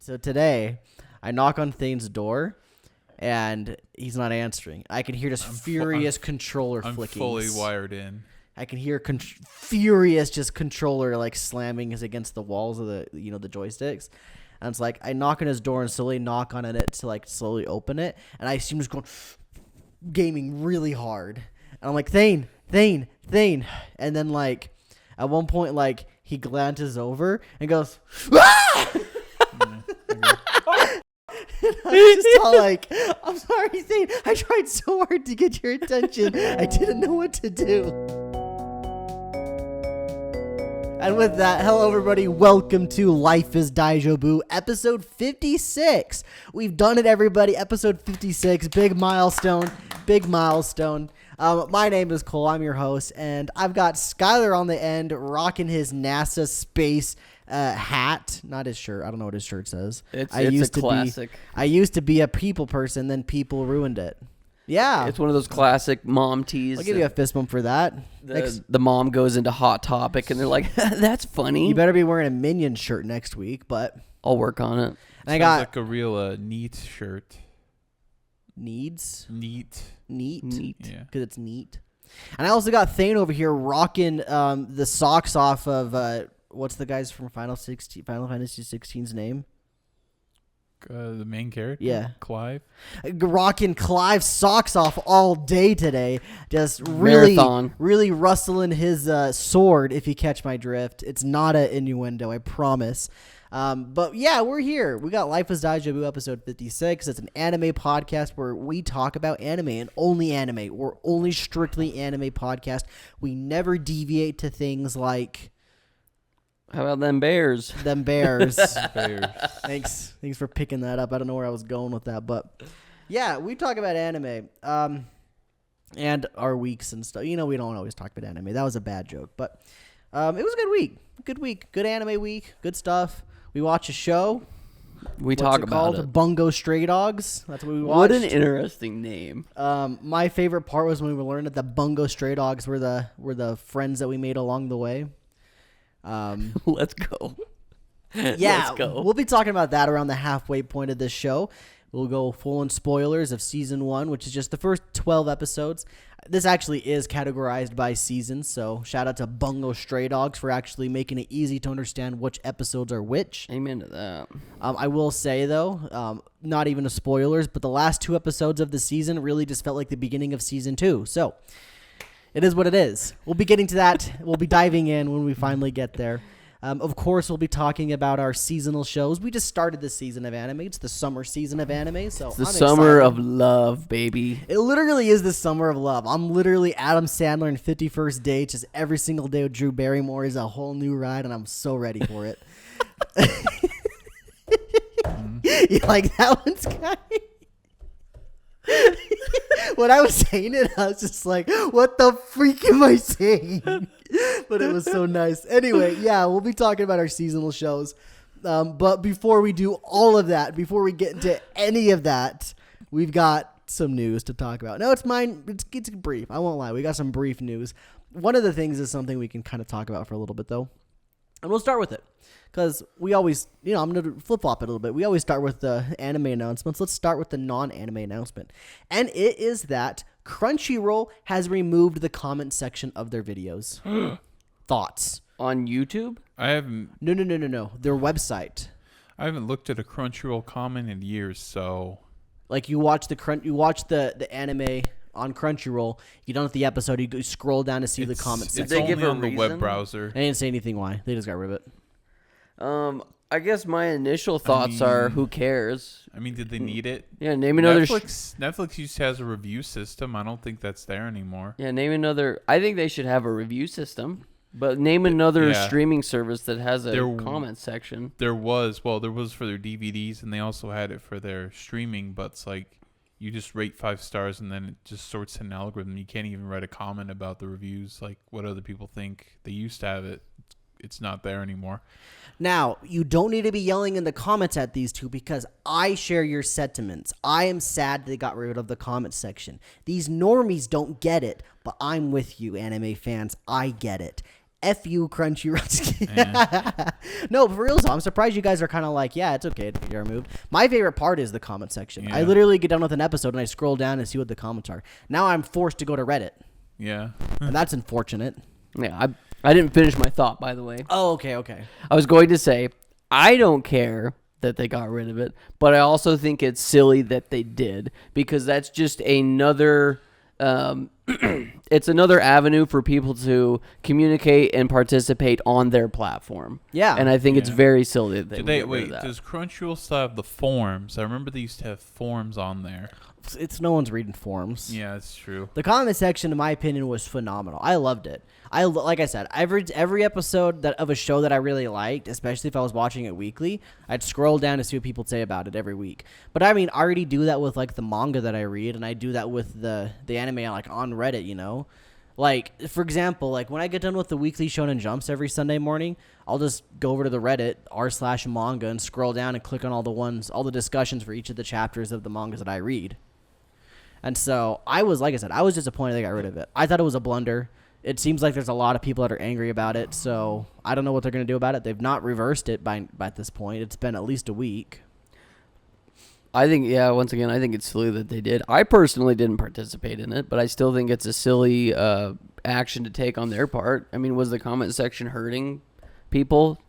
So today, I knock on Thane's door, and he's not answering. I can hear this furious controller flicking. I'm fully wired in. I can hear furious controller like slamming against the walls of the the joysticks. And it's like I knock on his door and slowly knock on it to like slowly open it, and I see him just going gaming really hard. And I'm like, Thane, and then like at one point like he glances over and goes, ah! And I was just all like, I'm sorry, Thane. I tried so hard to get your attention. I didn't know what to do. And with that, hello everybody. Welcome to Life Is Daijoubu, episode 56. We've done it, everybody. Episode 56. Big milestone. My name is Cole. I'm your host, and I've got Skylar on the end rocking his NASA space hat, not his shirt. I don't know what his shirt says. It's a classic. I used to be a people person, then people ruined it. Yeah. It's one of those classic mom tees. I'll give you a fist bump for that. The mom goes into Hot Topic, and they're like, that's funny. You better be wearing a Minion shirt next week, but I'll work on it. And I Sounds got like a real neat shirt. Needs? Neat. Yeah. Because it's neat. And I also got Thane over here rocking the socks off of... what's the guys from Final Fantasy 16's name? The main character? Yeah. Clive? Rocking Clive's socks off all day today. Just really rustling his sword, if you catch my drift. It's not an innuendo, I promise. But yeah, we're here. We got Life Is Daijoubu episode 56. It's an anime podcast where we talk about anime and only anime. We're only strictly anime podcast. We never deviate to things like... How about them Bears? Thanks for picking that up. I don't know where I was going with that, but yeah, we talk about anime and our weeks and stuff. We don't always talk about anime. That was a bad joke, but it was a good week. Good anime week. Good stuff. We watch a show. What's talk about it. Bungo Stray Dogs. That's what we watched. What an interesting name. My favorite part was when we learned that the Bungo Stray Dogs were the friends that we made along the way. Let's go. Yeah, Let's go. We'll be talking about that around the halfway point of this show. We'll go full in spoilers of season 1, which is just the first 12 episodes. This actually is categorized by seasons, so shout out to Bungo Stray Dogs for actually making it easy to understand which episodes are which. Amen to that. I will say, though, not even a spoilers, but the last 2 episodes of the season really just felt like the beginning of season 2, so... It is what it is. We'll be getting to that. We'll be diving in when we finally get there. Of course, we'll be talking about our seasonal shows. We just started this season of anime. It's the summer season of anime. So it's the summer of love, baby. It literally is the summer of love. I'm literally Adam Sandler in 50 First Dates. Just every single day with Drew Barrymore is a whole new ride, and I'm so ready for it. You like that one, Sky? When I was saying it, I was just like, what the freak am I saying? But it was so nice. Anyway, yeah, we'll be talking about our seasonal shows. But before we do all of that, before we get into any of that, we've got some news to talk about. No, it's mine. It's brief. I won't lie. We got some brief news. One of the things is something we can kind of talk about for a little bit, though. And we'll start with it. Because we always, I'm going to flip-flop it a little bit. We always start with the anime announcements. Let's start with the non-anime announcement. And it is that Crunchyroll has removed the comment section of their videos. Thoughts? On YouTube? I haven't... No. Their website. I haven't looked at a Crunchyroll comment in years, so... Like, you watch the anime... on Crunchyroll, you don't have the episode, you scroll down to see the comment section. It's only on the web browser. They didn't say anything why. They just got rid of it. I guess my initial thoughts are, who cares? I mean, did they need it? Yeah, name another... Netflix used to have a review system. I don't think that's there anymore. Yeah, name another... I think they should have a review system. But name another streaming service that has a comment section. There was for their DVDs, and they also had it for their streaming, but it's like... You just rate 5 stars, and then it just sorts in an algorithm. You can't even write a comment about the reviews, like what other people think. They used to have it. It's not there anymore. Now, you don't need to be yelling in the comments at these two because I share your sentiments. I am sad they got rid of the comment section. These normies don't get it, but I'm with you, anime fans. I get it. F you, Crunchyroll. No, for real, I'm surprised you guys are kind of like, yeah, it's okay to get removed. My favorite part is the comment section. Yeah. I literally get done with an episode and I scroll down and see what the comments are. Now I'm forced to go to Reddit. Yeah. And that's unfortunate. Yeah, I didn't finish my thought, by the way. Oh, okay. I was going to say, I don't care that they got rid of it, but I also think it's silly that they did, because that's just another... it's another avenue for people to communicate and participate on their platform. Yeah. And I think it's very silly that they Did would get rid of that. Does Crunchyroll still have the forums? I remember they used to have forums on there. It's no one's reading forums. Yeah, that's true. The comment section, in my opinion, was phenomenal. I loved it. Like I said, every episode of a show that I really liked, especially if I was watching it weekly, I'd scroll down to see what people say about it every week. But I mean, I already do that with like the manga that I read, and I do that with the anime like on Reddit, you know? Like, for example, like when I get done with the weekly Shonen Jumps every Sunday morning, I'll just go over to the Reddit r/manga and scroll down and click on all the discussions for each of the chapters of the mangas that I read. And so I was disappointed they got rid of it. I thought it was a blunder. It seems like there's a lot of people that are angry about it, so I don't know what they're going to do about it. They've not reversed it by this point. It's been at least a week. I think, once again, I think it's silly that they did. I personally didn't participate in it, but I still think it's a silly action to take on their part. I mean, was the comment section hurting people?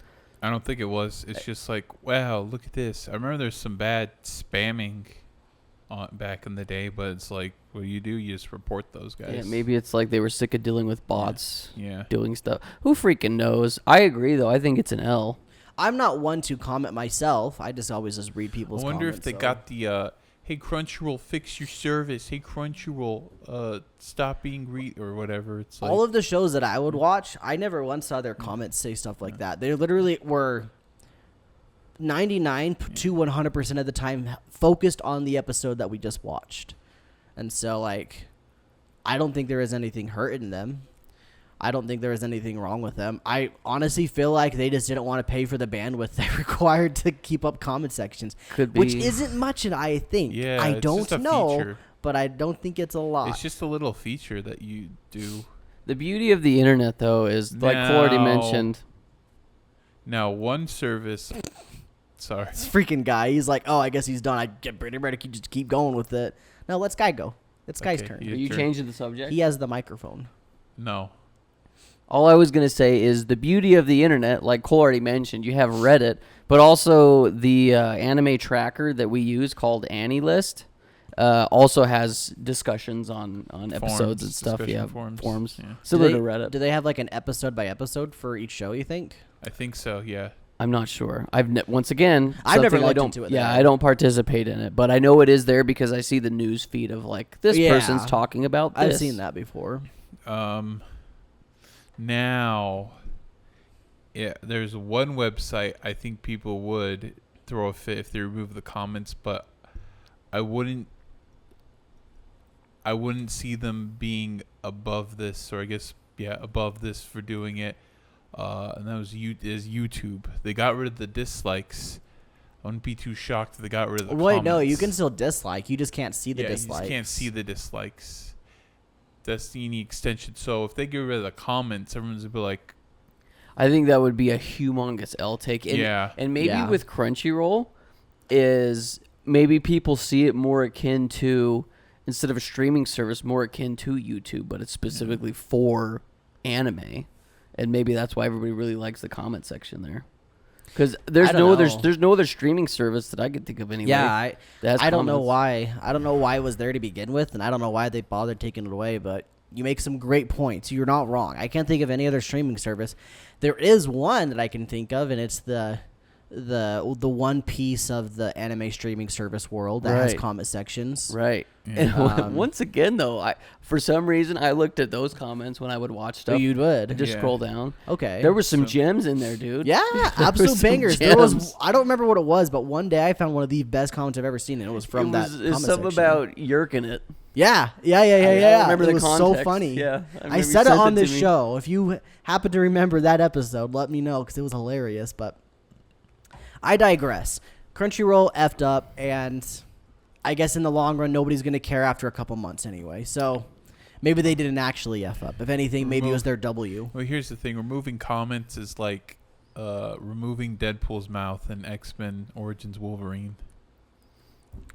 I don't think it was. It's just like, wow, look at this. I remember there's some bad spamming back in the day, but it's like, what do? You just report those guys. Yeah, maybe it's like they were sick of dealing with bots doing stuff. Who freaking knows? I agree, though. I think it's an L. I'm not one to comment myself. I just always read people's comments. I wonder if they got the, hey, Crunchyroll, fix your service. Hey, Crunchyroll, stop being or whatever. It's like, all of the shows that I would watch, I never once saw their comments say stuff like that. They literally were 99 to 100% of the time focused on the episode that we just watched. And so, like, I don't think there is anything hurting them. I don't think there is anything wrong with them. I honestly feel like they just didn't want to pay for the bandwidth they required to keep up comment sections. Could be. Which isn't much, I think. Yeah, I it's don't just a know, feature. but I don't think it's a lot. It's just a little feature that you do. The beauty of the internet, though, is, like Florida mentioned. Now, one service... Sorry. This freaking guy, he's like, oh, I guess he's done. I get pretty ready to just keep going with it. No, let Sky go. It's Sky's turn. Are you changing the subject? He has the microphone. No. All I was going to say is the beauty of the internet, like Cole already mentioned, you have Reddit, but also the anime tracker that we use called AniList also has discussions on episodes and stuff. Yeah, forums. Yeah. Similar to Reddit. Do they have like an episode by episode for each show, you think? I think so, yeah. I'm not sure. I've never looked into it. Yeah, I don't participate in it, but I know it is there because I see the news feed of like this person's talking about this. I've seen that before. Now, yeah, there's one website I think people would throw a fit if they remove the comments, but I wouldn't see them being above this, or I guess above this for doing it. And that was YouTube. They got rid of the dislikes. I wouldn't be too shocked if they got rid of the comments. No, you can still dislike. You just can't see the dislikes. You just can't see the dislikes. That's the unique extension. So if they get rid of the comments, everyone's going to be like... I think that would be a humongous L take. And maybe with Crunchyroll is maybe people see it more akin to, instead of a streaming service, more akin to YouTube, but it's specifically for anime. And maybe that's why everybody really likes the comment section there, because there's no other streaming service that I could think of anyway. Yeah, I don't know why. I don't know why it was there to begin with, and I don't know why they bothered taking it away. But you make some great points. You're not wrong. I can't think of any other streaming service. There is one that I can think of, and it's the one piece of the anime streaming service world that has comment sections. Right. Yeah. And once again, though, for some reason I looked at those comments when I would watch stuff. You would. I just scroll down. Okay. There were some gems in there, dude. Yeah, absolute bangers. There was. I don't remember what it was, but one day I found one of the best comments I've ever seen, and it was from that comment section. Something about yerking it. Yeah. I remember it was context. So funny. Yeah. I said it on this show. If you happen to remember that episode, let me know, because it was hilarious. But I digress. Crunchyroll effed up, and I guess in the long run, nobody's going to care after a couple months anyway. So Maybe they didn't actually F up. If anything, maybe it was their W. Well, here's the thing. Removing comments is like removing Deadpool's mouth in X-Men Origins Wolverine.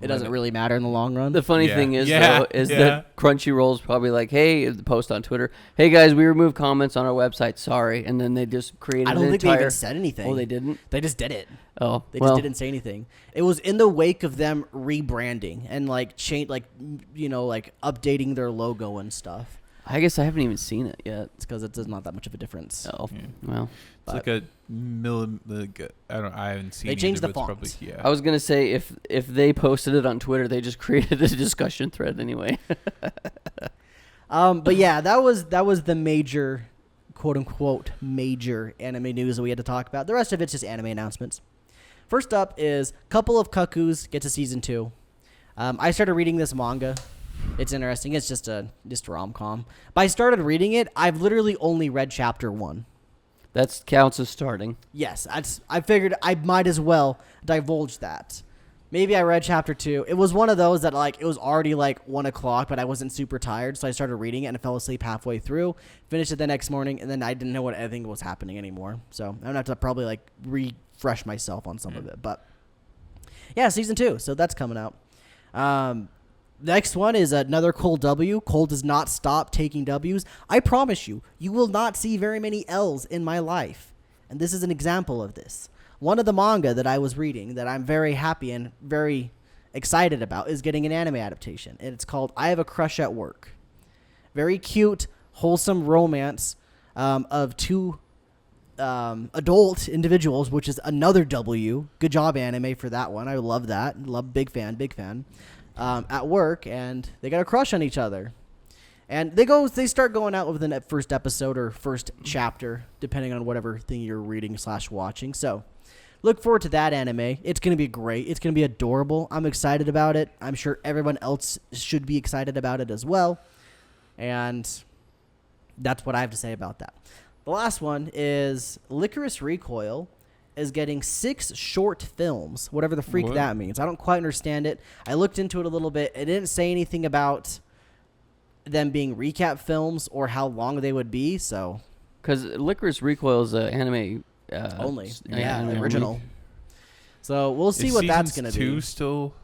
It doesn't really matter in the long run. The funny thing is, though, that Crunchyroll's probably like, hey, the post on Twitter, hey, guys, we removed comments on our website. Sorry. And then they just created I don't think they even said anything. Oh, they didn't? They just did it. Oh, They just didn't say anything. It was in the wake of them rebranding and, like, updating their logo and stuff. I guess I haven't even seen it yet. It's because it's not that much of a difference. Oh, well. It's like a I haven't seen. They changed either, the font. Probably, yeah. I was gonna say if they posted it on Twitter, they just created a discussion thread anyway. But yeah, that was the major, quote unquote, major anime news that we had to talk about. The rest of it's just anime announcements. First up is Couple of Cuckoos get to season 2. I started reading this manga. It's interesting. It's just a rom-com. But I started reading it. I've literally only read chapter 1. That counts as starting. Yes, I figured I might as well divulge that. Maybe I read chapter 2. It was one of those that, like, it was already, like, 1 o'clock, but I wasn't super tired, so I started reading it and I fell asleep halfway through, finished it the next morning, and then I didn't know what anything was happening anymore. So I'm going to have to probably, like, refresh myself on some of it. But, yeah, season 2, so that's coming out. Next one is another Cole W. Cole does not stop taking W's. I promise you, you will not see very many L's in my life. And this is an example of this. One of the manga that I was reading that I'm very happy and very excited about is getting an anime adaptation. And it's called I Have a Crush at Work. Very cute, wholesome romance of two adult individuals, which is another W. Good job, anime, for that one. I love that. Big fan. At work, and they got a crush on each other, and they start going out within that first episode or first chapter, depending on whatever thing you're reading / watching. So look forward to that anime. It's going to be great. It's going to be adorable. I'm excited about it. I'm sure everyone else should be excited about it as well, and that's what I have to say about that. The last one is Licorice Recoil is getting 6 short films, whatever the freak that means. I don't quite understand it. I looked into it a little bit. It didn't say anything about them being recap films or how long they would be. So, because Licorice Recoil is an anime only, anime original. Only. So we'll see what that's gonna be. Is season 2 still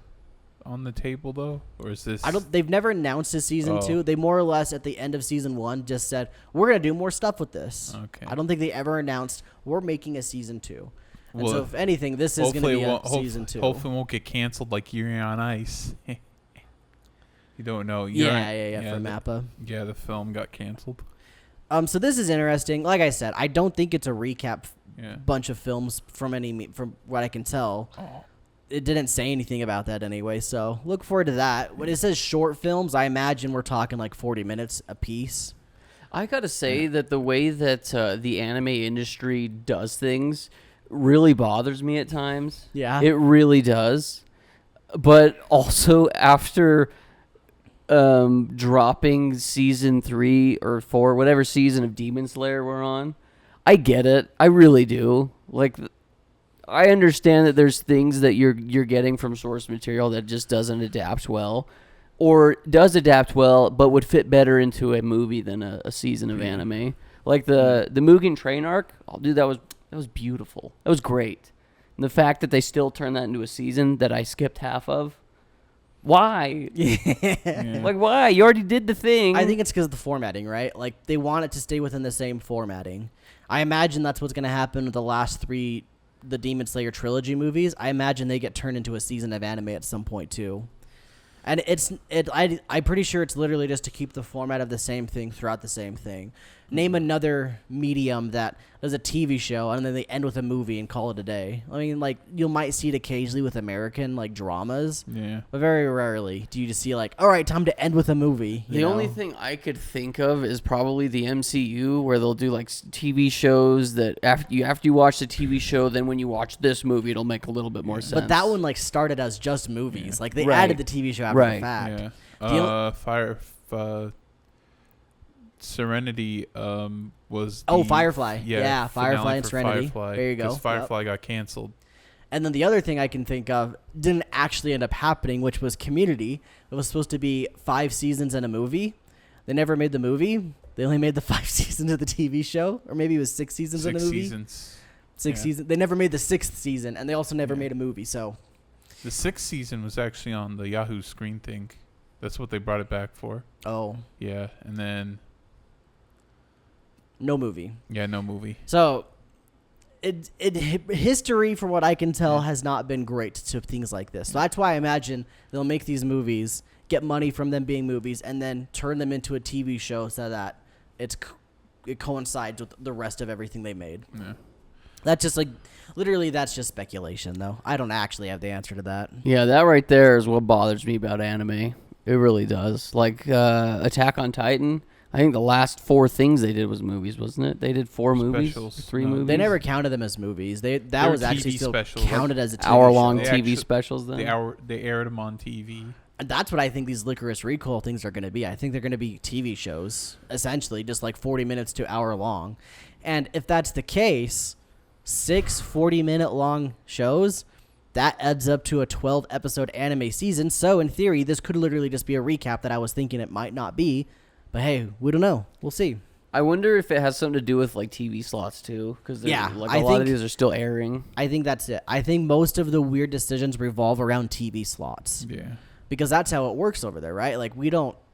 on the table though, or is this? They've never announced a season 2. They more or less at the end of season 1 just said we're gonna do more stuff with this. Okay. I don't think they ever announced we're making a season 2. And so, if anything, this is going to be a season 2. Hopefully, it won't get canceled like Yuri on Ice. You don't know. Yeah, from Mappa. Yeah, the film got canceled. So this is interesting. Like I said, I don't think it's a recap bunch of films from what I can tell. Oh. It didn't say anything about that anyway, so look forward to that. When it says short films, I imagine we're talking like 40 minutes a piece. I got to say that the way that the anime industry does things really bothers me at times. Yeah. It really does. But also after dropping season 3 or 4, whatever season of Demon Slayer we're on, I get it. I really do. Like, I understand that there's things that you're getting from source material that just doesn't adapt well, or does adapt well but would fit better into a movie than a season of anime. Like the Mugen Train arc, that was beautiful. That was great. And the fact that they still turned that into a season that I skipped half of. Why? Yeah. Like, why? You already did the thing. I think it's because of the formatting, right? Like, they want it to stay within the same formatting. I imagine that's what's going to happen with the last 3, the Demon Slayer trilogy movies. I imagine they get turned into a season of anime at some point, too. And I'm pretty sure it's literally just to keep the format of the same thing throughout the same thing. Name another medium that does a TV show and then they end with a movie and call it a day. I mean, like, you might see it occasionally with American, like, dramas. Yeah. But very rarely do you just see, like, all right, time to end with a movie. The only thing I could think of is probably the MCU, where they'll do, like, TV shows that after you watch the TV show, then when you watch this movie, it'll make a little bit more sense. But that one, like, started as just movies. Yeah. Like, they added the TV show after the fact. Yeah. Serenity was Firefly. Yeah, Firefly and Serenity. There you go. Because Firefly got canceled. And then the other thing I can think of didn't actually end up happening, which was Community. It was supposed to be 5 seasons and a movie. They never made the movie. They only made the 5 seasons of the TV show, or maybe it was 6 seasons of the movie. 6 seasons. They never made the 6th season, and they also never made a movie. So the 6th season was actually on the Yahoo Screen thing. That's what they brought it back for. Oh. Yeah, and then no movie. Yeah, no movie. So history, from what I can tell, has not been great to things like this. So that's why I imagine they'll make these movies, get money from them being movies, and then turn them into a TV show so that it coincides with the rest of everything they made. Yeah. That's just like, literally, that's just speculation, though. I don't actually have the answer to that. Yeah, that right there is what bothers me about anime. It really does. Like Attack on Titan, I think the last 4 things they did was movies, wasn't it? They did 4 movies, 3 movies. They never counted them as movies. That was actually still specials. Counted as a TV hour-long show. TV specials. Then they aired them on TV. And that's what I think these Licorice Recall things are going to be. I think they're going to be TV shows, essentially, just like 40 minutes to hour long. And if that's the case, 6 40-minute long shows, that adds up to a 12-episode anime season. So in theory, this could literally just be a recap that I was thinking it might not be. But hey, we don't know. We'll see. I wonder if it has something to do with like TV slots too, because a lot of these are still airing. I think that's it. I think most of the weird decisions revolve around TV slots. Yeah. Because that's how it works over there, right? Like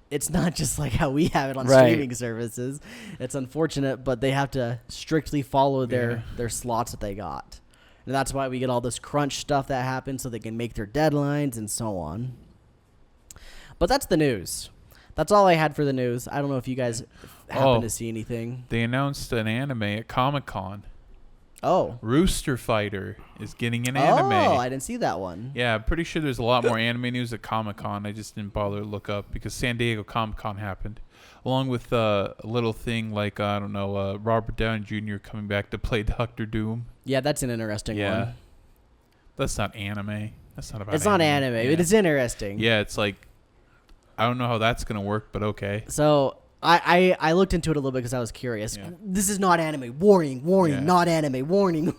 it's not just like how we have it on streaming services. It's unfortunate, but they have to strictly follow their slots that they got. And that's why we get all this crunch stuff that happens so they can make their deadlines and so on. But that's the news. That's all I had for the news. I don't know if you guys happen to see anything. They announced an anime at Comic-Con. Oh. Rooster Fighter is getting an anime. Oh, I didn't see that one. Yeah, I'm pretty sure there's a lot more anime news at Comic-Con. I just didn't bother to look up because San Diego Comic-Con happened. Along with a little thing like, I don't know, Robert Downey Jr. coming back to play Dr. Doom. Yeah, that's an interesting one. That's not anime. That's not about It's not anime, but it's interesting. Yeah, it's like, I don't know how that's going to work, but okay. So I looked into it a little bit because I was curious. Yeah. This is not anime. Warning, not anime. Warning.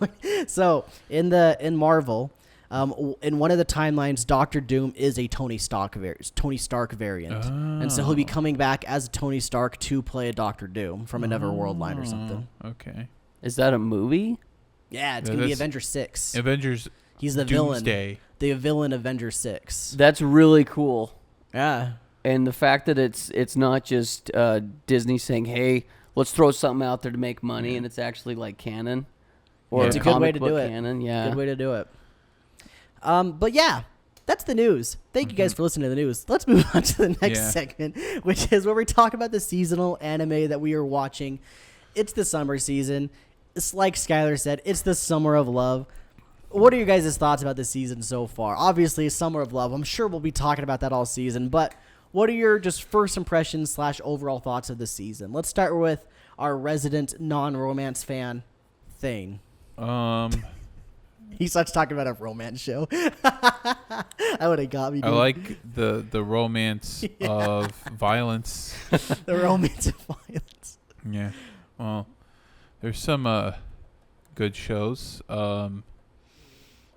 So in Marvel, in one of the timelines, Dr. Doom is a Tony Stark variant. Oh. And so he'll be coming back as Tony Stark to play a Dr. Doom from another world line or something. Okay. Is that a movie? Yeah, it's going to be Avengers 6. He's the Doomsday. villain. The villain Avengers 6. That's really cool. Yeah. And the fact that it's not just Disney saying, hey, let's throw something out there to make money, and it's actually like canon. Or it's a good way to do it. Canon. Yeah. Good way to do it. But yeah, that's the news. Thank you guys for listening to the news. Let's move on to the next segment, which is where we talk about the seasonal anime that we are watching. It's the summer season. It's like Skylar said, it's the summer of love. What are your guys' thoughts about the season so far? Obviously, Summer of Love. I'm sure we'll be talking about that all season, but what are your just first impressions / overall thoughts of the season? Let's start with our resident non-romance fan, Thane. He starts talking about a romance show. That would have got me. Dude. I like the romance of violence. The romance of violence. Yeah. Well, there's some good shows.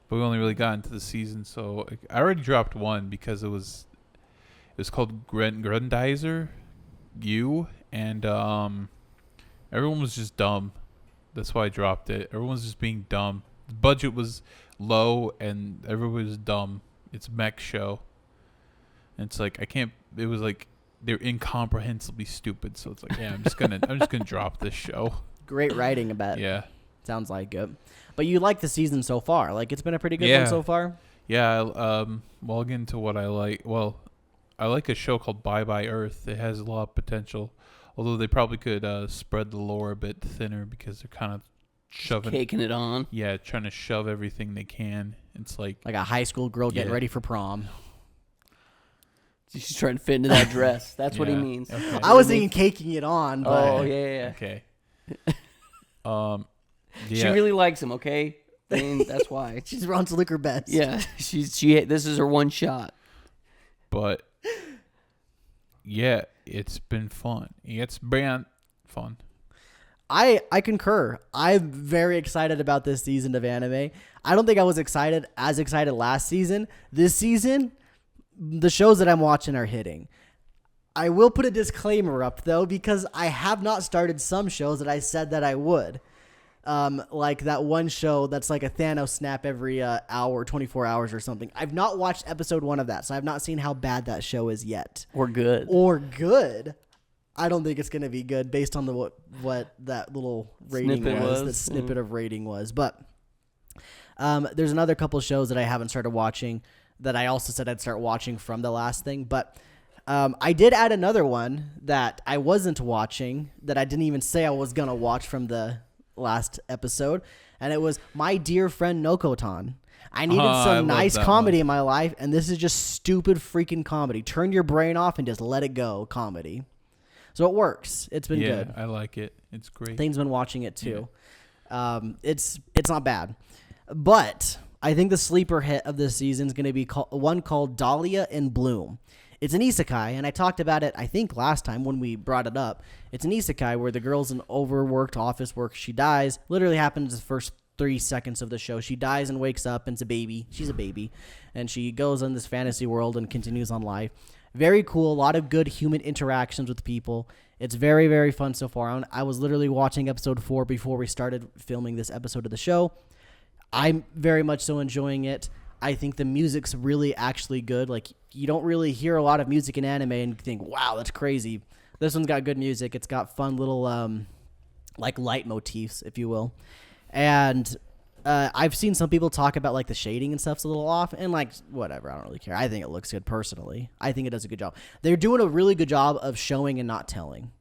But we only really got into the season, so I already dropped one because it was called Grendizer U, and everyone was just dumb. That's why I dropped it. Everyone's just being dumb. The budget was low, and everyone was dumb. It's a mech show. And it's like it was like they're incomprehensibly stupid. So it's like, yeah, I'm just gonna drop this show. Great writing about it. Yeah. Sounds like it. But you like the season so far. Like, it's been a pretty good one so far? Yeah. Well, I'll get into what I like. Well, I like a show called Bye Bye Earth. It has a lot of potential. Although they probably could spread the lore a bit thinner because they're kind of caking it on. Yeah, trying to shove everything they can. It's like a high school girl getting ready for prom. She's trying to fit into that dress. That's what he means. Okay. I was thinking caking it on. But oh, yeah. Okay. She really likes him, okay? That's why. She runs liquor bets. Yeah. This is her one shot. But yeah, it's been fun. It's been fun. I concur. I'm very excited about this season of anime. I don't think I was as excited last season. This season, the shows that I'm watching are hitting. I will put a disclaimer up, though, because I have not started some shows that I said that I would. Like that one show that's like a Thanos snap every hour, 24 hours or something. I've not watched episode 1 of that, so I've not seen how bad that show is yet. Or good. I don't think it's going to be good based on what that little rating was. The snippet of rating was. But there's another couple of shows that I haven't started watching that I also said I'd start watching from the last thing. But I did add another one that I wasn't watching that I didn't even say I was going to watch from the last episode. And it was My Dear Friend Nokotan. I needed some nice comedy in my life, and this is just stupid freaking comedy. Turn your brain off and just let it go comedy. So it works. It's been good. I like it. It's great. Thing's been watching it too. Yeah. It's not bad. But I think the sleeper hit of this season is going to be one called Dahlia in Bloom. It's an isekai, and I talked about it, I think, last time when we brought it up. It's an isekai where the girl's in overworked office work. She dies. Literally happens the first 3 seconds of the show. She dies and wakes up and it's a baby. She's a baby. And she goes in this fantasy world and continues on life. Very cool. A lot of good human interactions with people. It's very, very fun so far. I was literally watching episode 4 before we started filming this episode of the show. I'm very much so enjoying it. I think the music's really actually good. Like, you don't really hear a lot of music in anime and think, wow, that's crazy. This one's got good music. It's got fun little, like, leitmotifs, if you will. And I've seen some people talk about, like, the shading and stuff's a little off. And, like, whatever. I don't really care. I think it looks good personally. I think it does a good job. They're doing a really good job of showing and not telling.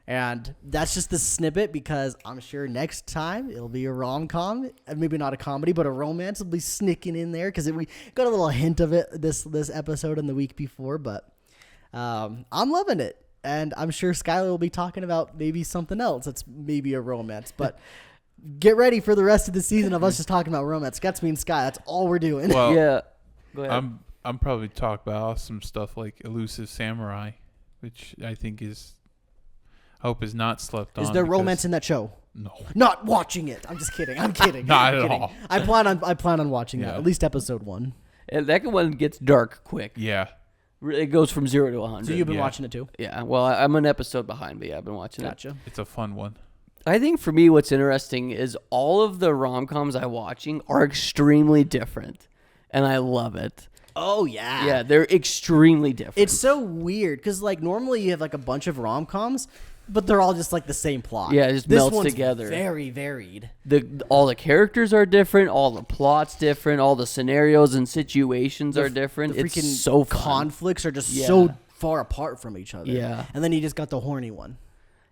And that's just the snippet, because I'm sure next time it'll be a rom-com. Maybe not a comedy, but a romance will be sneaking in there, because we got a little hint of it this episode and the week before. But I'm loving it. And I'm sure Skylar will be talking about maybe something else that's maybe a romance. But get ready for the rest of the season of us just talking about romance. Guts, me, and Sky. That's all we're doing. Well, yeah. Go ahead. I'm probably talking about some stuff like Elusive Samurai, which I think is... hope is not slept on. Is there romance in that show? No. Not watching it. I'm just kidding. I'm kidding. Not I'm at kidding. all. I plan on watching that. At least episode 1. And that one gets dark quick. Yeah. It goes from 0 to 100. So you've been watching it too? Yeah. Well, I'm an episode behind, but yeah, I've been watching it. Gotcha. It's a fun one. I think for me, what's interesting is all of the rom-coms I'm watching are extremely different, and I love it. Oh, yeah. Yeah, they're extremely different. It's so weird, because like normally you have like a bunch of rom-coms, but they're all just like the same plot. Yeah, it just this melts one's together. Very varied. All the characters are different, all the plots different, all the scenarios and situations are different. The freaking it's so fun. conflicts are just so far apart from each other. Yeah. And then you just got the horny one.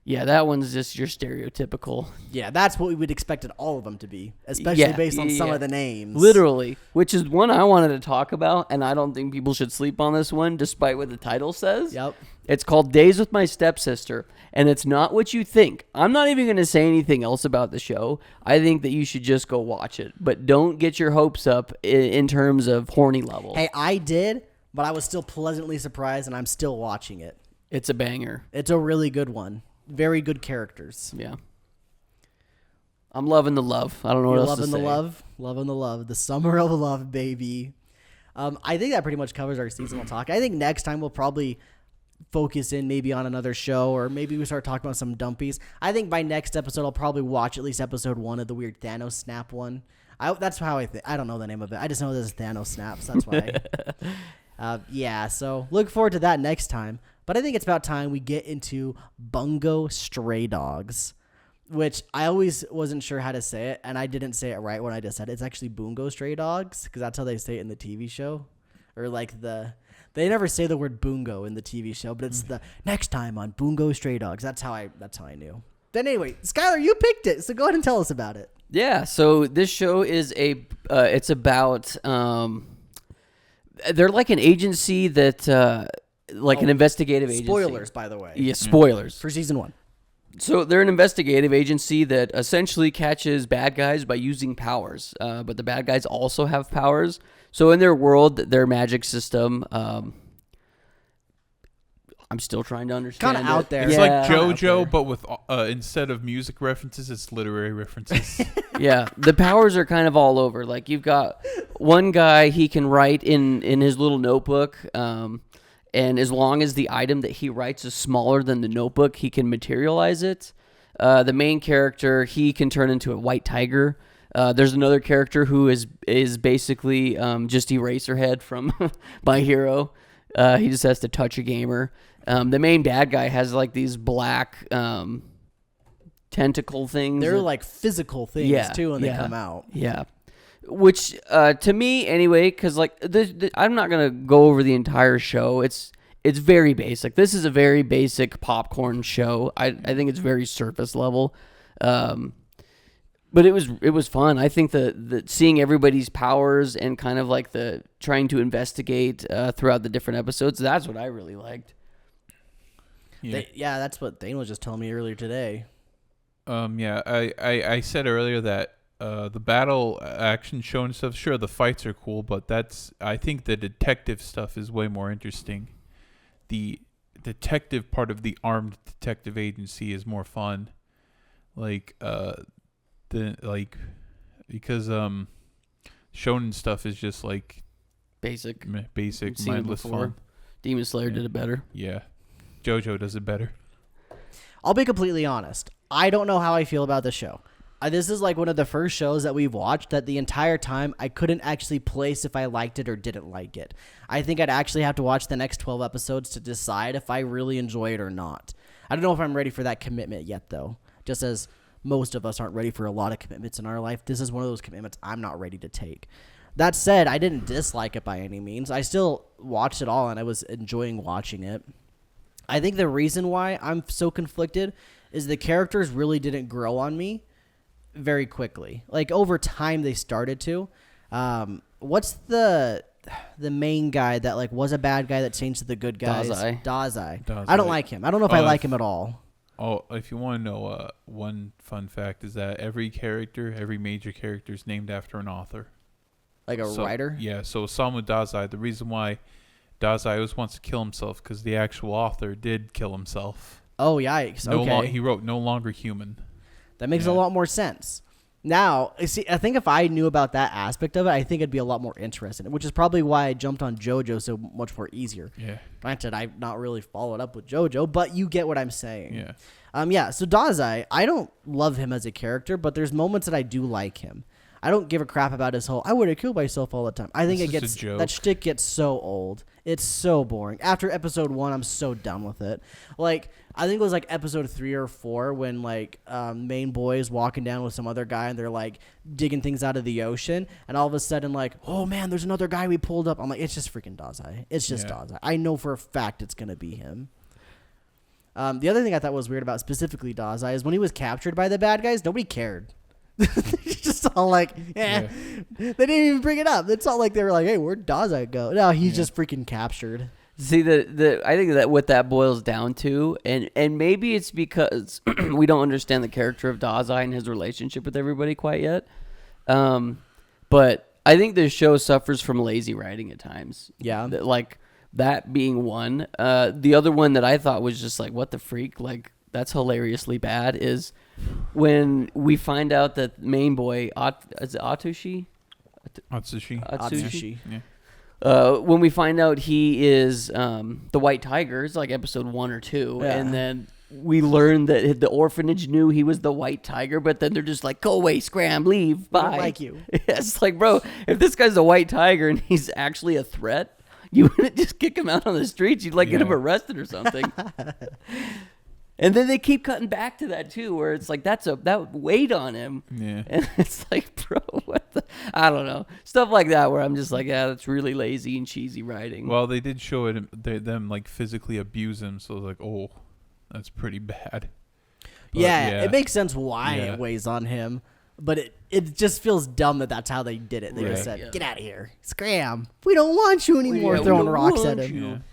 Yeah, that one's just your stereotypical. Yeah, that's what we would expected all of them to be, especially based on some of the names. Literally, which is one I wanted to talk about, and I don't think people should sleep on this one, despite what the title says. Yep. It's called Days with My Stepsister, and it's not what you think. I'm not even going to say anything else about the show. I think that you should just go watch it, but don't get your hopes up in terms of horny level. Hey, I did, but I was still pleasantly surprised, and I'm still watching it. It's a banger. It's a really good one. Very good characters. Yeah. I'm loving the love. I don't know what else to say. Loving the love. The summer of love, baby. I think that pretty much covers our seasonal talk. I think next time we'll probably focus in maybe on another show, or maybe we start talking about some dumpies. I think by next episode I'll probably watch at least episode 1 of the weird Thanos snap one. That's how I think. I don't know the name of it. I just know there's Thanos snaps. That's why. Yeah, so look forward to that next time. But I think it's about time we get into Bungo Stray Dogs, which I always wasn't sure how to say it, and I didn't say it right when I just said it. It's actually Bungo Stray Dogs, because that's how they say it in the TV show. Or like they never say the word bungo in the TV show, but it's the next time on Bungo Stray Dogs. That's how I knew. Then anyway, Skylar, you picked it, so go ahead and tell us about it. Yeah, so this show is it's about they're like an agency that an investigative agency. Spoilers, by the way. Yeah, spoilers. For season 1. So they're an investigative agency that essentially catches bad guys by using powers. But the bad guys also have powers. So in their world, their magic system, I'm still trying to understand. Kind of out there. It's like JoJo, but with instead of music references, it's literary references. Yeah, the powers are kind of all over. Like you've got one guy, he can write in his little notebook, And as long as the item that he writes is smaller than the notebook, he can materialize it. The main character, he can turn into a white tiger. There's another character who is basically just Eraserhead from My Hero. He just has to touch a gamer. The main bad guy has like these black tentacle things. They're like physical things too when they come out. Yeah. Which to me anyway, because like I'm not gonna go over the entire show. It's very basic. This is a very basic popcorn show. I think it's very surface level. But it was fun. I think that seeing everybody's powers and kind of like the trying to investigate throughout the different episodes, that's what I really liked. Yeah, that's what Thane was just telling me earlier today. I said earlier that the battle action show and stuff, sure, the fights are cool, but I think the detective stuff is way more interesting. The detective part of the armed detective agency is more fun. Because shonen stuff is just like basic, mindless fun. Demon Slayer did it better. Yeah, JoJo does it better. I'll be completely honest. I don't know how I feel about the show. This is like one of the first shows that we've watched that the entire time I couldn't actually place if I liked it or didn't like it. I think I'd actually have to watch the next 12 episodes to decide if I really enjoy it or not. I don't know if I'm ready for that commitment yet, though. Just as most of us aren't ready for a lot of commitments in our life, this is one of those commitments I'm not ready to take. That said, I didn't dislike it by any means. I still watched it all, and I was enjoying watching it. I think the reason why I'm so conflicted is the characters really didn't grow on me very quickly. Like, over time, they started to. What's the main guy that like was a bad guy that changed to the good guys? Dazai. I don't like him. I don't know if I like him at all. Oh, if you want to know, one fun fact is that every major character is named after an author. Like a writer? Yeah, so Osamu Dazai, the reason why Dazai always wants to kill himself because the actual author did kill himself. Oh, yikes. Okay. He wrote No Longer Human. That makes a lot more sense. Now, see, I think if I knew about that aspect of it, I think it'd be a lot more interesting, which is probably why I jumped on JoJo so much more easier. Yeah. Granted, I've not really followed up with JoJo, but you get what I'm saying. Yeah. So Dazai, I don't love him as a character, but there's moments that I do like him. I don't give a crap about his whole, I would have killed myself all the time. I think that shtick gets so old. It's so boring. After episode 1, I'm so done with it. Like, I think it was like episode 3 or 4 when like main boy is walking down with some other guy and they're like digging things out of the ocean, and all of a sudden like, oh man, there's another guy we pulled up. I'm like, it's just freaking Dazai. It's just Dazai. I know for a fact it's gonna be him. The other thing I thought was weird about specifically Dazai is when he was captured by the bad guys, nobody cared. Just all like, They didn't even bring it up. It's not like they were like, hey, where'd Dazai go? No, he's just freaking captured. See, I think that what that boils down to, and maybe it's because we don't understand the character of Dazai and his relationship with everybody quite yet. But I think this show suffers from lazy writing at times. Yeah. Like that being one. The other one that I thought was just like, what the freak? Like, that's hilariously bad is when we find out that main boy, is it Atsushi? Atsushi. Yeah. When we find out he is the White Tiger, it's like episode 1 or 2, and then we learn that the orphanage knew he was the White Tiger, but then they're just like, go away, scram, leave, bye. I don't like you. It's like, bro, if this guy's a White Tiger and he's actually a threat, you wouldn't just kick him out on the streets. You'd like get him arrested or something. And then they keep cutting back to that too, where it's like that weighed on him. Yeah. And it's like, bro, what the? I don't know, stuff like that where I'm just like, that's really lazy and cheesy writing. Well, they did show them like physically abuse him, so I was like, oh, that's pretty bad. But, it makes sense why it weighs on him, but it just feels dumb that's how they did it. They just said, get out of here, scram. We don't want you anymore. Throwing rocks at him.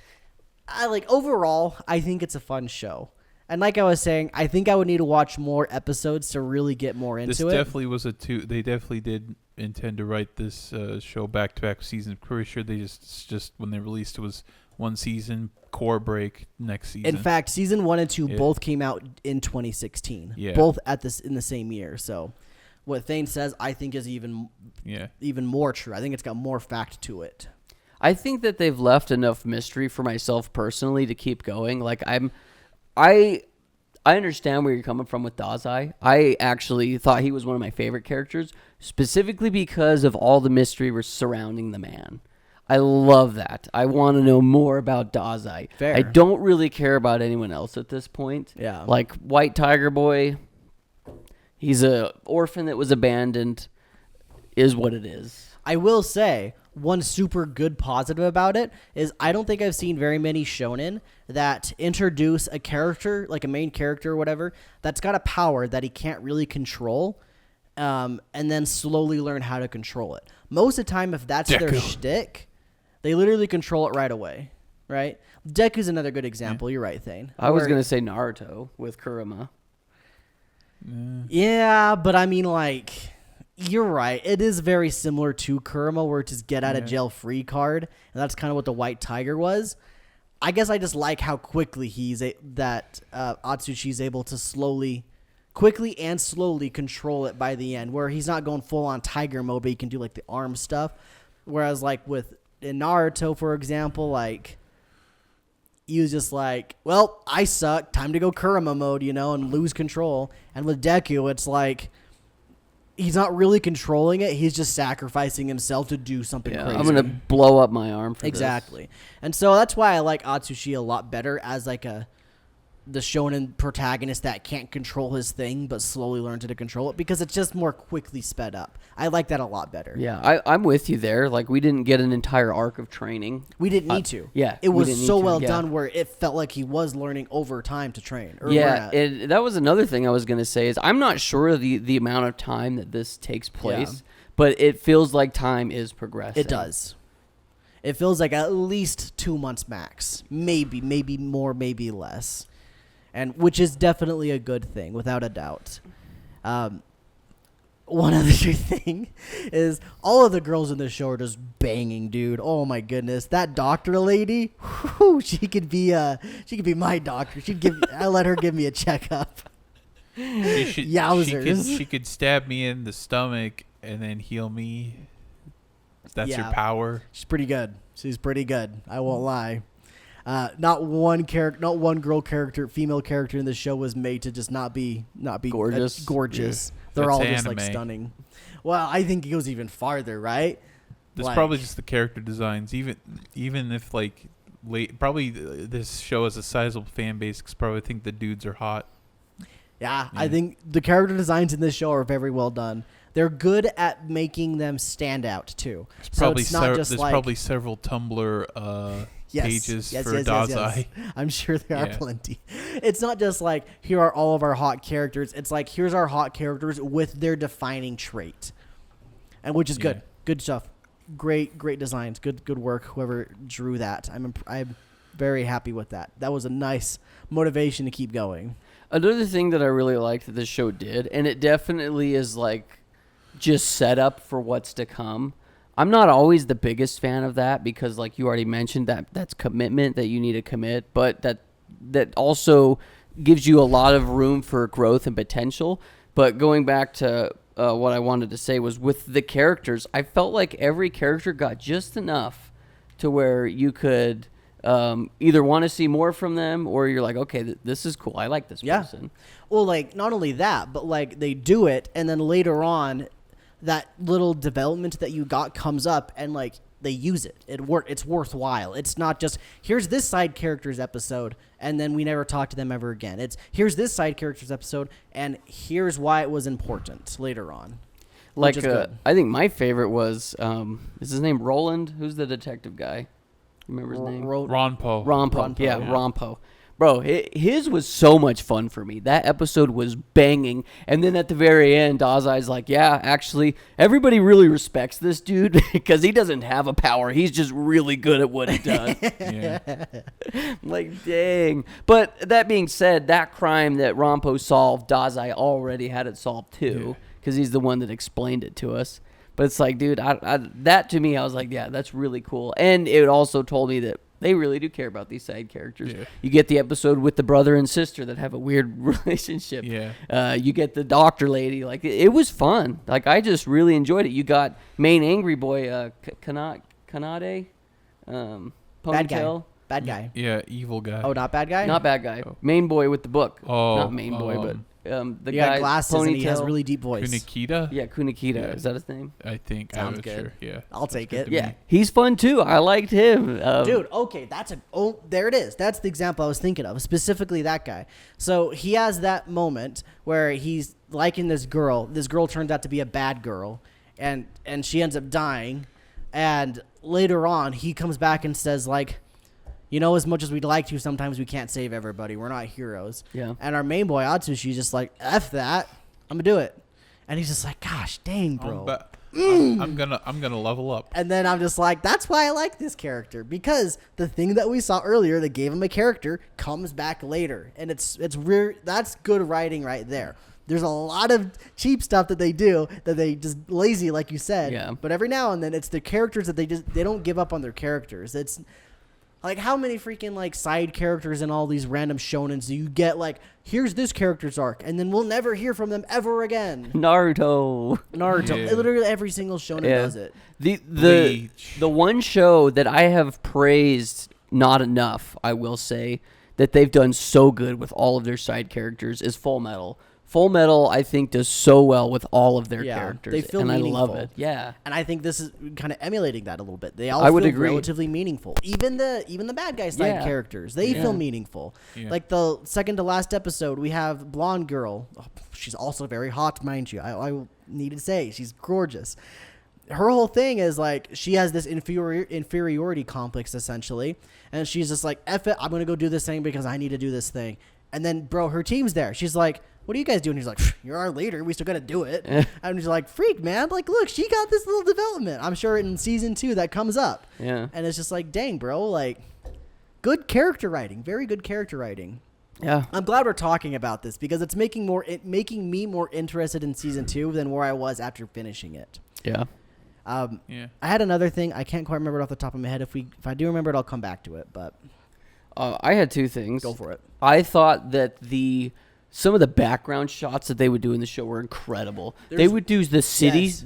Overall, I think it's a fun show. And like I was saying, I think I would need to watch more episodes to really get more into it. This definitely was they definitely did intend to write this show back-to-back seasons. Pretty sure they just when they released it was one season, core break, next season. In fact, season 1 and 2 both came out in 2016. Yeah. Both in the same year. So what Thane says, I think is even more true. I think it's got more fact to it. I think that they've left enough mystery for myself personally to keep going. Like I understand where you're coming from with Dazai. I actually thought he was one of my favorite characters, specifically because of all the mystery surrounding the man. I love that. I want to know more about Dazai. Fair. I don't really care about anyone else at this point. Yeah. Like White Tiger Boy, he's a orphan that was abandoned, is what it is. I will say, one super good positive about it is I don't think I've seen very many shonen that introduce a character, like a main character or whatever, that's got a power that he can't really control, and then slowly learn how to control it. Most of the time, if that's their shtick, they literally control it right away, right? Deku's another good example. You're right, Thane. I was going to say Naruto with Kurama. Yeah, but I mean, like... You're right. It is very similar to Kurama, where it's just get out of jail free card, and that's kind of what the White Tiger was. I guess I just like how quickly Atsushi's able to quickly and slowly control it by the end, where he's not going full on tiger mode, but he can do like the arm stuff. Whereas like in Naruto, for example, like he was just like, well, I suck, time to go Kurama mode, and lose control. And with Deku, it's like, he's not really controlling it. He's just sacrificing himself to do something crazy. I'm going to blow up my arm for Exactly. And so that's why I like Atsushi a lot better as like the shonen protagonist that can't control his thing but slowly learns to control it, because it's just more quickly sped up. I like that a lot better. Yeah, I'm with you there. Like, we didn't get an entire arc of training. We didn't need to. Yeah. It was so well done where it felt like he was learning over time to train. That was another thing I was going to say is I'm not sure the amount of time that this takes place, but it feels like time is progressing. It does. It feels like at least 2 months max. Maybe more, maybe less. And which is definitely a good thing, without a doubt. One other thing is all of the girls in this show are just banging, dude. Oh my goodness, that doctor lady, whew, she could be my doctor. I let her give me a checkup. Yowzers. She could stab me in the stomach and then heal me. That's her power. She's pretty good. I won't lie. Not one female character in the show was made to just not be gorgeous. Yeah. They're That's all just anime. like stunning. Well, I think it goes even farther, right? That's probably just the character designs. Even if like probably this show has a sizable fan base, because probably think the dudes are hot. Yeah, I think the character designs in this show are very well done. They're good at making them stand out too. There's probably several Tumblr pages for Dazai. Yes. I'm sure there are plenty. It's not just like, here are all of our hot characters. It's like, here's our hot characters with their defining trait, and which is good. Good stuff. Great designs. Good work. Whoever drew that, I'm very happy with that. That was a nice motivation to keep going. Another thing that I really liked that this show did, and it definitely is like just set up for what's to come. I'm not always the biggest fan of that, because like you already mentioned, that's commitment, that you need to commit, but that also gives you a lot of room for growth and potential. But going back to what I wanted to say was with the characters, I felt like every character got just enough to where you could either want to see more from them, or you're like, okay, this is cool. I like this person. Well, like, not only that, but like they do it, and then later on, that little development that you got comes up, and like they use it. It's worthwhile. It's not just, here's this side character's episode, and then we never talk to them ever again. It's, here's this side character's episode, and here's why it was important later on. Like, I think my favorite was, is his name Roland? Who's the detective guy? Remember his name? Ronpo. Ronpo. Bro, his was so much fun for me. That episode was banging. And then at the very end, Dazai's like, yeah, actually, everybody really respects this dude because he doesn't have a power. He's just really good at what he does. Like, dang. But that being said, that crime that Ronpo solved, Dazai already had it solved too, because he's the one that explained it to us. But it's like, dude, that to me, I was like, yeah, that's really cool. And it also told me that they really do care about these side characters. Yeah. You get the episode with the brother and sister that have a weird relationship. Yeah. You get the doctor lady. Like, it was fun. Like, I just really enjoyed it. You got main angry boy, Kanade. Ponytail. Bad guy. Yeah, evil guy. Oh, not bad guy? Not bad guy. Main boy with the book. Oh, not main boy, but the he guy got glasses ponytail. and he has a really deep voice. Kunikita? Yeah, Kunikita. Yeah. Is that his name? I think. Sounds I'm good. Sure. Yeah. I'll take it. Yeah, he's fun too. I liked him. Dude, okay, there it is. That's the example I was thinking of, specifically that guy. So he has that moment where he's liking this girl. This girl turns out to be a bad girl, and she ends up dying. And later on, he comes back and says, like, you know, as much as we'd like to, sometimes we can't save everybody. We're not heroes. Yeah. And our main boy, Atsushi's just like, F that. I'm going to do it. And he's just like, gosh, dang, bro. I'm gonna level up. And then I'm just like, that's why I like this character, because the thing that we saw earlier that gave him a character comes back later, and it's weird. That's good writing right there. There's a lot of cheap stuff that they do that they just lazy, like you said. Yeah. But every now and then it's the characters that they don't give up on their characters. It's like, how many freaking like side characters in all these random shonens do you get? Like, here's this character's arc, and then we'll never hear from them ever again. Naruto. Yeah. Literally every single shonen does it. The one show that I have praised not enough, I will say, that they've done so good with all of their side characters is Full Metal. Full Metal, I think, does so well with all of their characters. They feel and meaningful. I love it. Yeah. And I think this is kind of emulating that a little bit. They all I would feel agree. relatively meaningful. Even the bad guy side characters, they feel meaningful. Yeah. Like the second to last episode, we have blonde girl. Oh, she's also very hot, mind you. I need to say, she's gorgeous. Her whole thing is like, she has this inferiority complex essentially, and she's just like, F it, I'm gonna go do this thing because I need to do this thing. And then, bro, her team's there. She's like, what are you guys doing? He's like, you're our leader. We still got to do it. And he's like, freak, man. Like, look, she got this little development. I'm sure in season 2 that comes up. Yeah. And it's just like, dang, bro. Like, good character writing. Very good character writing. Yeah. I'm glad we're talking about this because it's making me more interested in season 2 than where I was after finishing it. Yeah. I had another thing. I can't quite remember it off the top of my head. If I do remember it, I'll come back to it. But I had two things. Go for it. I thought that some of the background shots that they would do in the show were incredible. They would do the cities,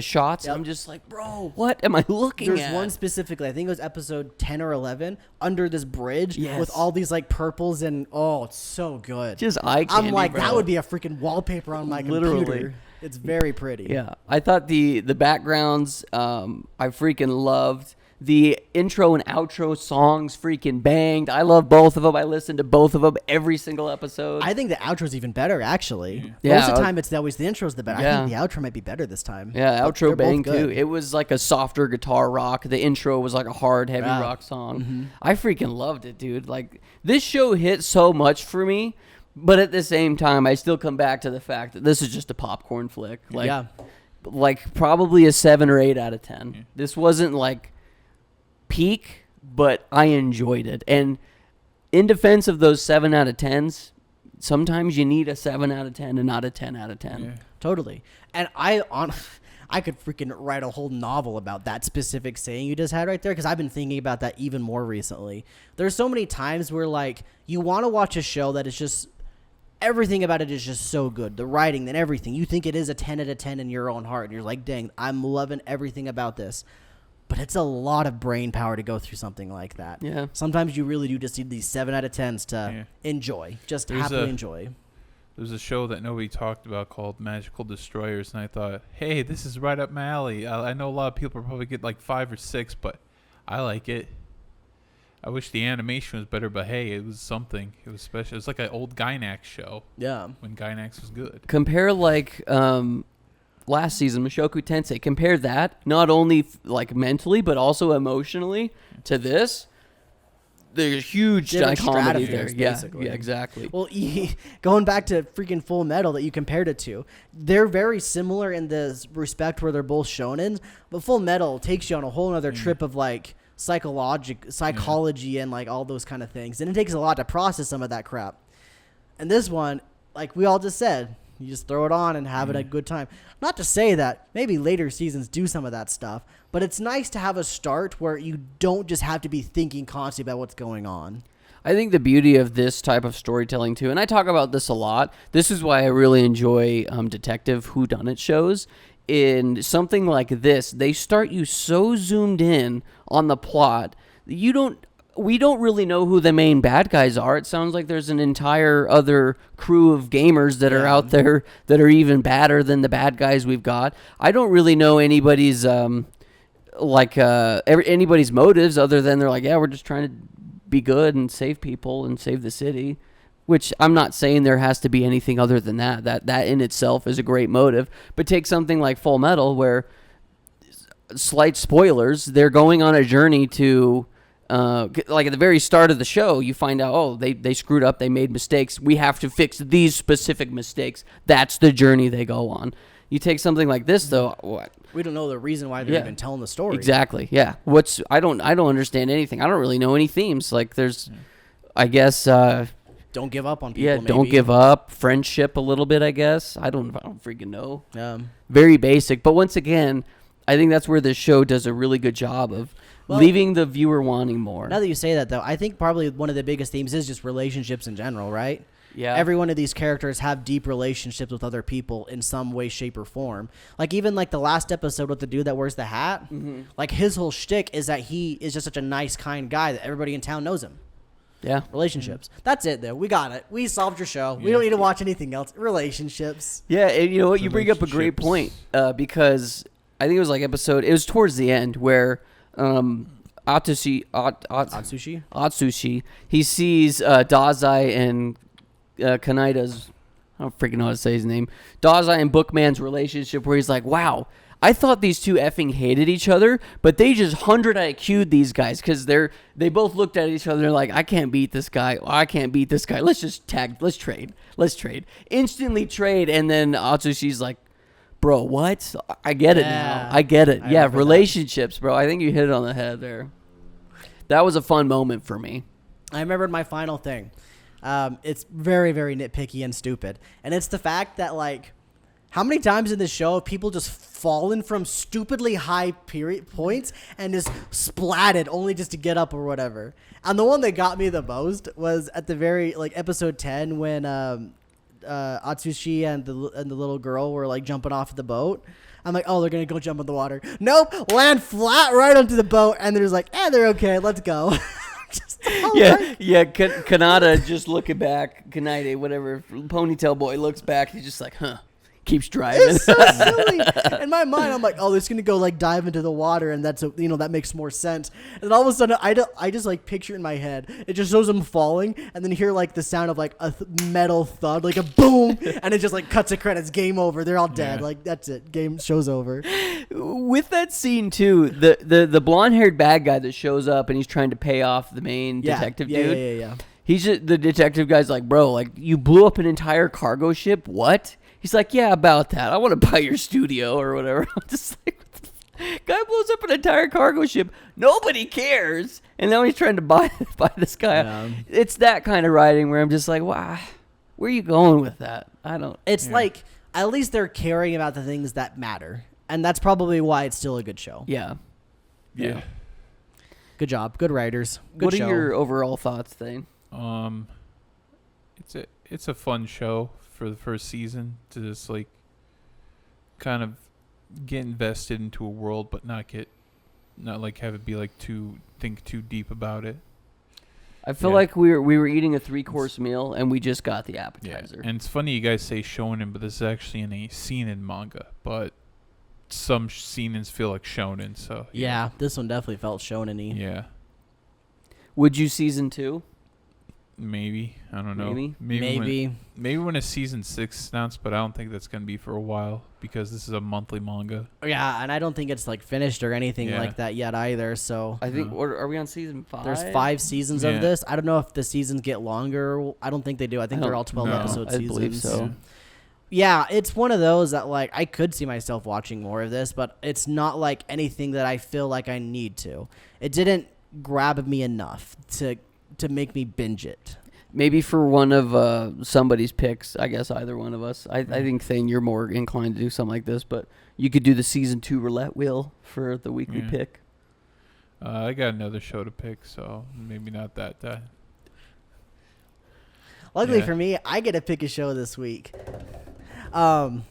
shots. Yep. I'm just like, bro, what am I looking at? There's one specifically, I think it was episode 10 or 11, under this bridge with all these like purples and it's so good. Just eye candy, I'm like, bro. that would be a freaking wallpaper on my computer. It's very pretty. Yeah, I thought the backgrounds I freaking loved. The intro and outro songs freaking banged. I love both of them. I listen to both of them every single episode. I think the outro's even better, actually. Yeah. Most of the time, it's always the intro's the better. I think the outro might be better this time. Yeah, outro banged too. It was like a softer guitar rock. The intro was like a hard, heavy rock song. Mm-hmm. I freaking loved it, dude. Like, this show hit so much for me, but at the same time, I still come back to the fact that this is just a popcorn flick. Like probably a 7 or 8 out of 10. Yeah. This wasn't like peak, but I enjoyed it. And in defense of those 7 out of 10s, sometimes you need a 7 out of 10 and not a 10 out of 10. Yeah. Totally. And I could freaking write a whole novel about that specific saying you just had right there, because I've been thinking about that even more recently. There's so many times where like you want to watch a show that is just everything about it is just so good. The writing and everything. You think it is a 10 out of 10 in your own heart, and you're like, dang, I'm loving everything about this. But it's a lot of brain power to go through something like that. Yeah. Sometimes you really do just need these 7 out of 10s to enjoy, just happily enjoy. There's a show that nobody talked about called Magical Destroyers, and I thought, hey, this is right up my alley. I know a lot of people probably get like 5 or 6, but I like it. I wish the animation was better, but hey, it was something. It was special. It was like an old Gainax show. Yeah. When Gainax was good. Compare like last season, Mushoku Tensei. Compare that, not only like mentally, but also emotionally to this. There's huge dichotomy there. Yeah, exactly. Well, going back to freaking Full Metal that you compared it to, they're very similar in this respect where they're both shonens, but Full Metal takes you on a whole other trip of like psychology and like all those kind of things. And it takes a lot to process some of that crap. And this one, like we all just said, you just throw it on and have it a good time. Not to say that maybe later seasons do some of that stuff, but it's nice to have a start where you don't just have to be thinking constantly about what's going on. I think the beauty of this type of storytelling too, and I talk about this a lot, this is why I really enjoy detective whodunit shows, in something like this, they start you so zoomed in on the plot, we don't really know who the main bad guys are. It sounds like there's an entire other crew of gamers that are out there that are even badder than the bad guys we've got. I don't really know anybody's anybody's motives other than they're like, yeah, we're just trying to be good and save people and save the city. Which I'm not saying there has to be anything other than that. That in itself is a great motive. But take something like Full Metal, where, slight spoilers, they're going on a journey to, like at the very start of the show, you find out, they screwed up, they made mistakes. We have to fix these specific mistakes. That's the journey they go on. You take something like this, though, what? We don't know the reason why they're even telling the story. Exactly, yeah. I don't understand anything. I don't really know any themes. Like there's, I guess... don't give up on people. Yeah, maybe. Don't give up. Friendship a little bit, I guess. I don't freaking know. Very basic. But once again, I think that's where this show does a really good job of leaving the viewer wanting more. Now that you say that, though, I think probably one of the biggest themes is just relationships in general, right? Yeah. Every one of these characters have deep relationships with other people in some way, shape, or form. Like even like the last episode with the dude that wears the hat, like his whole shtick is that he is just such a nice, kind guy that everybody in town knows him. Yeah. Relationships. That's it, though. We got it. We solved your show. We don't need to watch anything else. Relationships. Yeah, and you know what? You bring up a great point because I think it was like it was towards the end where Atsushi, he sees Dazai and Kanaida's, I don't freaking know how to say his name, Dazai and Bookman's relationship where he's like, wow, I thought these two effing hated each other, but they just 100 IQ'd these guys because they both looked at each other and they're like, I can't beat this guy. I can't beat this guy. Let's trade. Instantly trade. And then Atsushi's like, bro, what? I get it now. I get it. Yeah, relationships, bro. I think you hit it on the head there. That was a fun moment for me. I remembered my final thing. It's very, very nitpicky and stupid. And it's the fact that, like, how many times in this show have people just fallen from stupidly high points and just splatted only just to get up or whatever? And the one that got me the most was at the very, like, episode 10 when Atsushi and the little girl were, like, jumping off the boat. I'm like, oh, they're going to go jump in the water. Nope, land flat right onto the boat. And they're just like, they're okay, let's go. Kanada just looking back, Kanaide, whatever, ponytail boy looks back, he's just like, huh. Keeps driving. It's so silly. In my mind, I'm like, oh, they're going to go like dive into the water, and that's that makes more sense. And then all of a sudden, I just like picture in my head, it just shows them falling, and then hear like the sound of like a metal thud, like a boom, and it just like cuts to credits, game over. They're all dead. Like that's it, show's over. With that scene too, the blonde-haired bad guy that shows up and he's trying to pay off the main detective dude. Yeah. He's just, the detective guy's like, bro, like you blew up an entire cargo ship. What? He's like, yeah, about that. I want to buy your studio or whatever. I'm just like, guy blows up an entire cargo ship. Nobody cares. And now he's trying to buy this guy. Yeah. It's that kind of writing where I'm just like, wow, where are you going with that? I don't. It's like, at least they're caring about the things that matter. And that's probably why it's still a good show. Yeah. Good job. Good writers. Good show. What are your overall thoughts, Thane? It's a fun show for the first season to just like kind of get invested into a world, but not like have it be like think too deep about it. I feel like we were eating a 3-course meal and we just got the appetizer. And it's funny you guys say shonen, but this is actually in a seinen manga, but some seinens feel like shonen. So this one definitely felt shonen-y. Yeah. Would you season 2? Maybe. I don't know. Maybe when a season 6 announced, but I don't think that's going to be for a while because this is a monthly manga. Yeah, and I don't think it's like finished or anything like that yet either. So I think are we on season 5? There's 5 seasons of this. I don't know if the seasons get longer. I don't think they do. I think they're all 12 episode seasons. I believe so. Yeah, it's one of those that like I could see myself watching more of this, but it's not like anything that I feel like I need to. It didn't grab me enough to make me binge it. Maybe for one of somebody's picks, I guess either one of us. I think, Thane, you're more inclined to do something like this, but you could do the season 2 roulette wheel for the weekly pick. I got another show to pick, so maybe not that. Luckily for me, I get to pick a show this week. I'm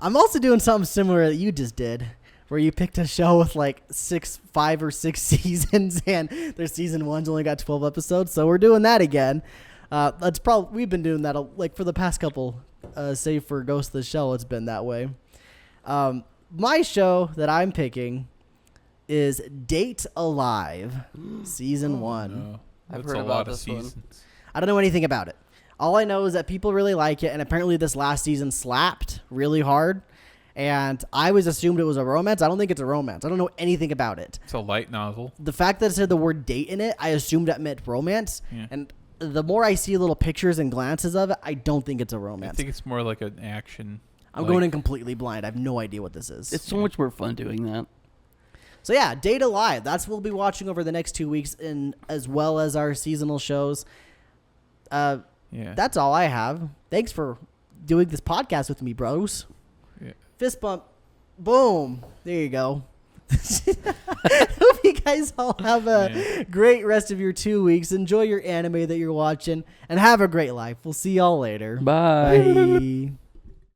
I'm also doing something similar that you just did, where you picked a show with like 5 or 6 seasons, and their season 1's only got 12 episodes. So we're doing that again. We've been doing that like for the past couple, save for Ghost of the Shell. It's been that way. My show that I'm picking is Date Alive, season 1. No. I've That's heard a about lot of this one. seasons. I don't know anything about it. All I know is that people really like it, and apparently this last season slapped really hard. And I always assumed it was a romance. I don't think it's a romance. I don't know anything about it. It's a light novel. The fact that it said the word date in it, I assumed that meant romance. Yeah. And the more I see little pictures and glances of it, I don't think it's a romance. I think it's more like an action. I'm going in completely blind. I have no idea what this is. It's so much more fun doing that. So yeah, Date Alive. That's what we'll be watching over the next 2 weeks, as well as our seasonal shows. That's all I have. Thanks for doing this podcast with me, bros. Yeah. Fist bump. Boom. There you go. Hope you guys all have a great rest of your 2 weeks. Enjoy your anime that you're watching, and have a great life. We'll see y'all later. Bye. Bye.